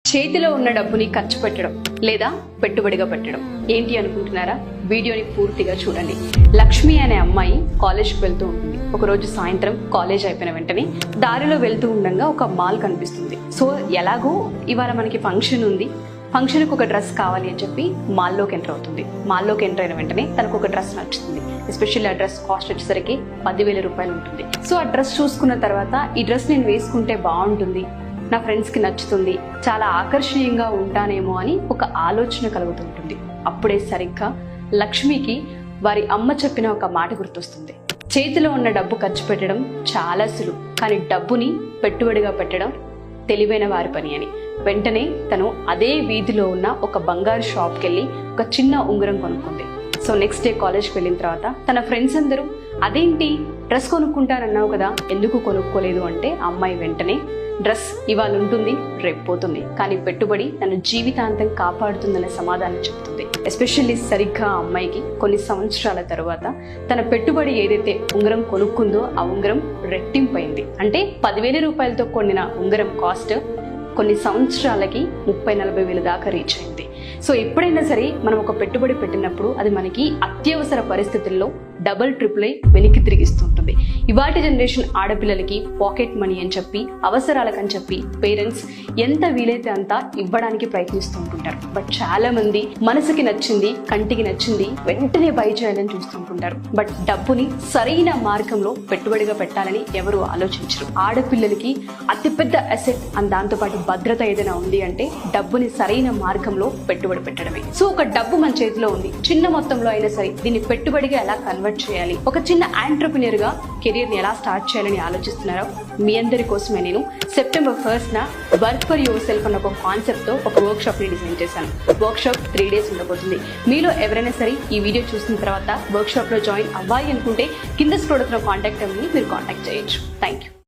చేతిలో ఉన్న డబ్బుని ఖర్చు పెట్టడం లేదా పెట్టుబడిగా పెట్టడం ఏంటి అనుకుంటున్నారా? వీడియోని పూర్తిగా చూడండి. లక్ష్మి అనే అమ్మాయి కాలేజ్కి వెళ్తూ ఉంటుంది. ఒకరోజు సాయంత్రం కాలేజ్ అయిపోయిన వెంటనే దారిలో వెళ్తూ ఉండగా ఒక మాల్ కనిపిస్తుంది. సో ఎలాగో ఇవాళ మనకి ఫంక్షన్ ఉంది, ఫంక్షన్కి ఒక డ్రెస్ కావాలి అని చెప్పి మాల్లోకి ఎంటర్ అవుతుంది. మాల్లోకి ఎంటర్ అయిన వెంటనే తనకు ఒక డ్రెస్ నచ్చుతుంది. ఎస్పెషల్లీ ఆ డ్రెస్ కాస్ట్ వచ్చేసరికి 10,000 రూపాయలు ఉంటుంది. సో ఆ డ్రెస్ చూసుకున్న తర్వాత ఈ డ్రెస్ నేను వేసుకుంటే బాగుంటుంది, నా ఫ్రెండ్స్కి నచ్చుతుంది, చాలా ఆకర్షణీయంగా ఉంటానేమో అని ఒక ఆలోచన కలుగుతుంటుంది. అప్పుడే సరిగ్గా లక్ష్మికి వారి అమ్మ చెప్పిన ఒక మాట గుర్తొస్తుంది. చేతిలో ఉన్న డబ్బు ఖర్చు పెట్టడం చాలా సులువు, కానీ డబ్బుని పెట్టుబడిగా పెట్టడం తెలివైన వారి పని అని. వెంటనే తను అదే వీధిలో ఉన్న ఒక బంగారు షాప్కి వెళ్ళి ఒక చిన్న ఉంగరం కొనుక్కుంది. సో నెక్స్ట్ డే కాలేజ్కి వెళ్ళిన తర్వాత తన ఫ్రెండ్స్ అందరూ అదేంటి డ్రెస్ కొనుక్కుంటానన్నావు కదా, ఎందుకు కొనుక్కోలేదు అంటే ఆ అమ్మాయి వెంటనే డ్రెస్ ఇవాళ ఉంటుంది, రేపు పోతుంది, కానీ పెట్టుబడి తన జీవితాంతం కాపాడుతుందనే సమాధానం చెప్తుంది. ఎస్పెషల్లీ సరిగ్గా ఆ అమ్మాయికి కొన్ని సంవత్సరాల తర్వాత తన పెట్టుబడి ఏదైతే ఉంగరం కొనుక్కుందో ఆ ఉంగరం రెట్టింపైంది. అంటే 10,000 రూపాయలతో కొనిన ఉంగరం కాస్ట్ కొన్ని సంవత్సరాలకి 30-40 వేల దాకా రీచ్ అయింది. సో ఎప్పుడైనా సరే మనం ఒక పెట్టుబడి పెట్టినప్పుడు అది మనకి అత్యవసర పరిస్థితుల్లో డబుల్ ట్రిపుల్ వెనక్కి తిరిగిస్తుంటుంది. ఇవాటి జనరేషన్ ఆడపిల్లలకి పాకెట్ మనీ అని చెప్పి, అవసరాలకని చెప్పి పేరెంట్స్ ఎంత వీలైతే అంత ఇవ్వడానికి ప్రయత్నిస్తూ ఉంటుంటారు. బట్ చాలా మంది మనసుకి నచ్చింది, కంటికి నచ్చింది వెంటనే బై చేయాలని చూస్తుంటుంటారు. బట్ డబ్బుని సరైన మార్గంలో పెట్టుబడిగా పెట్టాలని ఎవరు ఆలోచించరు. ఆడపిల్లలకి అతిపెద్ద అసెట్ అని దాంతోపాటు భద్రత ఏదైనా ఉంది అంటే డబ్బుని సరైన మార్గంలో పెట్టుబడి పెట్టడమే. సో ఒక డబ్బు మన చేతిలో ఉంది, చిన్న మొత్తంలో అయినా సరే దీన్ని పెట్టుబడిగా ఎలా కన్వర్ట్ చేయాలి, ఒక చిన్న ఆంట్రప్రెన్యూర్ గా కెరీర్ ని ఎలా స్టార్ట్ చేయాలని ఆలోచిస్తున్నారో మీ అందరి కోసమే నేను September 1st work for your self అన్న ఒక కాన్సెప్ట్ తో ఒక వర్క్ షాప్ ని డిజైన్ చేశాను. వర్క్ షాప్ 3 days ఉండబోతుంది. మీలో ఎవరైనా సరే ఈ వీడియో చూసిన తర్వాత వర్క్ షాప్ లో జాయిన్ అవ్వాలి అనుకుంటే కింద స్క్రోల్ అవుతున్న కాంటాక్ట్ నెంబర్ ని మీరు కాంటాక్ట్ చేయొచ్చు. Thank you.